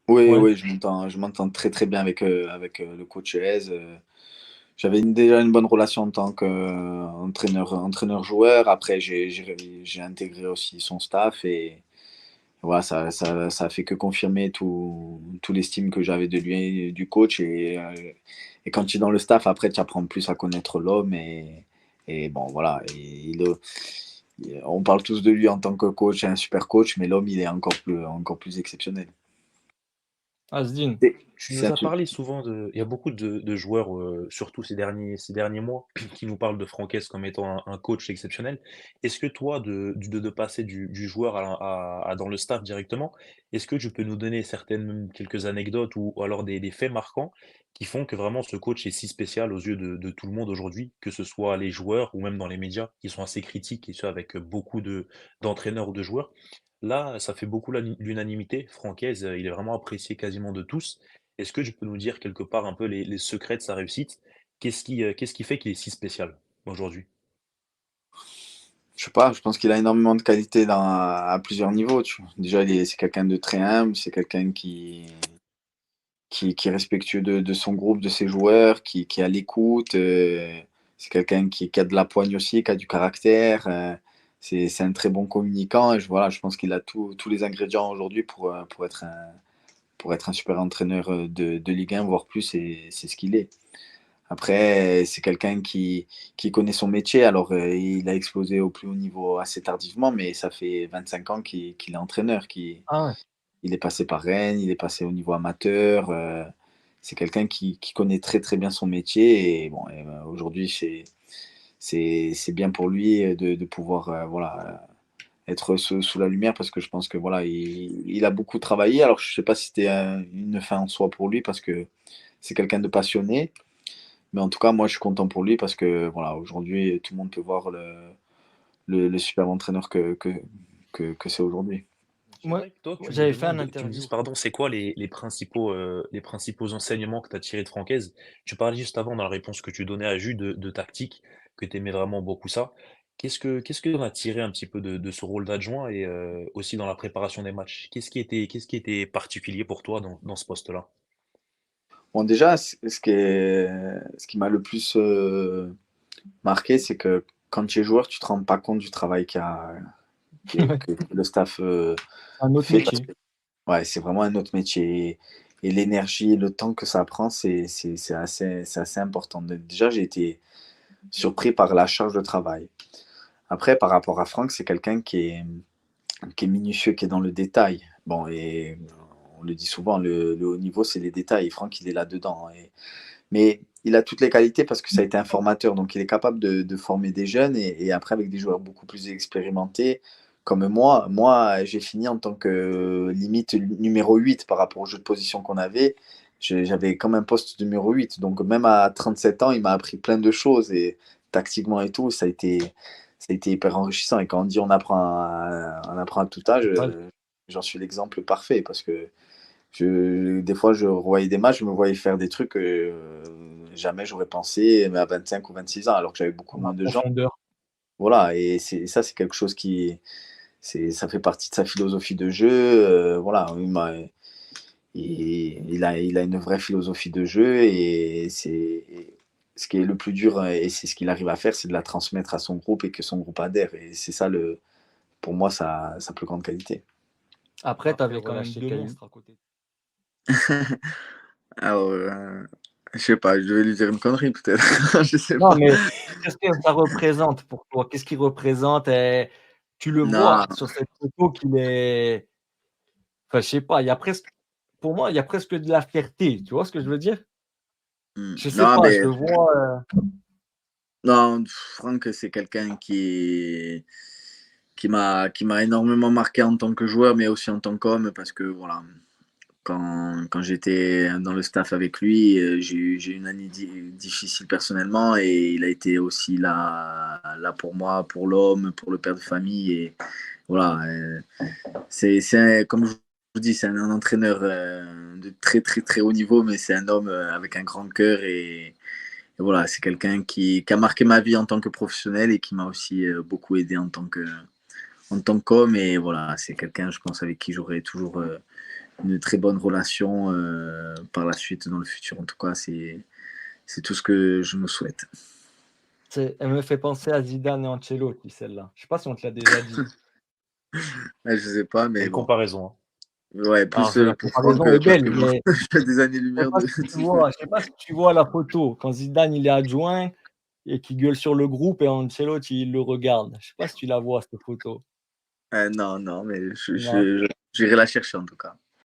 Oui, Ouais. oui, je m'entends très, très bien avec le coach Hez. J'avais déjà une bonne relation en tant qu'entraîneur-joueur. Après, j'ai intégré aussi son staff et voilà, ça a fait que confirmer tout l'estime que j'avais de lui, du coach. Et quand tu es dans le staff, après, tu apprends plus à connaître l'homme. Et bon, voilà. On parle tous de lui en tant que coach, un super coach, mais l'homme, il est encore plus exceptionnel. Asdin. Tu C'est nous un as truc. parlé souvent il y a beaucoup de joueurs, surtout ces derniers mois, qui nous parlent de Franquès comme étant un coach exceptionnel. Est-ce que toi, de passer du joueur dans le staff directement, est-ce que tu peux nous donner certaines, même quelques anecdotes ou alors des faits marquants qui font que vraiment ce coach est si spécial aux yeux de tout le monde aujourd'hui, que ce soit les joueurs ou même dans les médias qui sont assez critiques et ce avec beaucoup d'entraîneurs ou de joueurs? Là, ça fait beaucoup l'unanimité. Franquès, il est vraiment apprécié quasiment de tous. Est-ce que tu peux nous dire quelque part un peu les secrets de sa réussite? Qu'est-ce qui fait qu'il est si spécial aujourd'hui? Je sais pas, je pense qu'il a énormément de qualités à plusieurs niveaux. Déjà, c'est quelqu'un de très humble, c'est quelqu'un qui est respectueux de son groupe, de ses joueurs, qui est à l'écoute. C'est quelqu'un qui a de la poigne aussi, qui a du caractère. C'est un très bon communicant. Et voilà, je pense qu'il a tous les ingrédients aujourd'hui pour être un super entraîneur de Ligue 1, voire plus, et c'est ce qu'il est. Après, c'est quelqu'un qui connaît son métier. Alors, il a explosé au plus haut niveau assez tardivement, mais ça fait 25 ans qu'il est entraîneur. Ah ouais. Il est passé par Rennes, il est passé au niveau amateur. C'est quelqu'un qui connaît très très bien son métier. Et bon, aujourd'hui, c'est bien pour lui de pouvoir voilà, être sous la lumière parce que je pense que voilà, il a beaucoup travaillé. Alors, je sais pas si c'était une fin en soi pour lui parce que c'est quelqu'un de passionné. Mais en tout cas, moi, je suis content pour lui parce que voilà, aujourd'hui, tout le monde peut voir le super entraîneur que c'est aujourd'hui. Moi, J'aimerais que toi, j'avais fait un tu me dises, interview. pardon, c'est quoi les principaux enseignements que tu as tirés de Francaise? Tu parlais juste avant, dans la réponse que tu donnais à Jus, de tactique, que tu aimais vraiment beaucoup ça. Qu'est-ce que tu en as tiré un petit peu de ce rôle d'adjoint et aussi dans la préparation des matchs? Qu'est-ce qui était particulier pour toi dans ce poste-là? Bon, déjà, ce qui m'a le plus marqué, c'est que quand tu es joueur, tu te rends pas compte du travail Ouais. que le staff Un autre fait parce métier. que ouais, c'est vraiment un autre métier. Et l'énergie, le temps que ça prend, c'est assez important. Déjà, j'ai été surpris par la charge de travail. Après, par rapport à Franck, c'est quelqu'un qui est minutieux, qui est dans le détail. Bon, et on le dit souvent, le haut niveau, c'est les détails. Et Franck, il est là-dedans. Mais il a toutes les qualités parce que ça a été un formateur. Donc, il est capable de former des jeunes et après, avec des joueurs beaucoup plus expérimentés. Comme moi, j'ai fini en tant que limite numéro 8 par rapport au jeu de position qu'on avait. J'avais comme un poste numéro 8. Donc, même à 37 ans, il m'a appris plein de choses et tactiquement et tout, ça a été hyper enrichissant. Et quand on dit on apprend à tout âge, Ouais. j'en suis l'exemple parfait parce que des fois, je revoyais des matchs, je me voyais faire des trucs que jamais j'aurais pensé, mais à 25 ou 26 ans, alors que j'avais beaucoup Dans la moins de gens. profondeur. Voilà, et ça, c'est quelque chose ça fait partie de sa philosophie de jeu. Voilà, il a une vraie philosophie de jeu et ce qui est le plus dur, et c'est ce qu'il arrive à faire, c'est de la transmettre à son groupe et que son groupe adhère. Et c'est ça, pour moi, sa plus grande qualité. Après, tu Après, avais quand même relâcher 2 quel monstres à côté. Alors, je sais pas, je devais lui dire une connerie peut-être. Je sais Non, pas. mais qu'est-ce que ça représente pour toi? Qu'est-ce qu'il représente? Tu le vois Non, sur cette photo qu'il est enfin, je sais pas, il y a presque pour moi, il y a presque de la fierté, tu vois ce que je veux dire? Je sais non, pas, je mais le vois, non, Franck, c'est quelqu'un qui m'a énormément marqué en tant que joueur, mais aussi en tant qu'homme, parce que voilà, quand j'étais dans le staff avec lui, j'ai eu une année difficile personnellement, et il a été aussi là pour moi, pour l'homme, pour le père de famille, et voilà, comme je vous dis, c'est un entraîneur de très très très haut niveau, mais c'est un homme avec un grand cœur et voilà, c'est quelqu'un qui a marqué ma vie en tant que professionnel et qui m'a aussi beaucoup aidé en tant qu'homme. Et voilà, c'est quelqu'un, je pense, avec qui j'aurai toujours une très bonne relation par la suite, dans le futur. En tout cas, c'est tout ce que je me souhaite. Elle me fait penser à Zidane et Ancelotti, celle-là. Je sais pas si on te l'a déjà dit. Ouais, je sais pas, mais Belle bon. comparaison, hein. Ouais, Non, plus la pour Franck, comparaison est parce belle, que moi, mais je suis à des je sais années-lumière pas de si tu Zidane. vois, je sais pas si tu vois la photo quand Zidane il est adjoint et qui gueule sur le groupe et Ancelotti il le regarde. Je sais pas si tu la vois cette photo. Non, mais Non. j'irai la chercher en tout cas.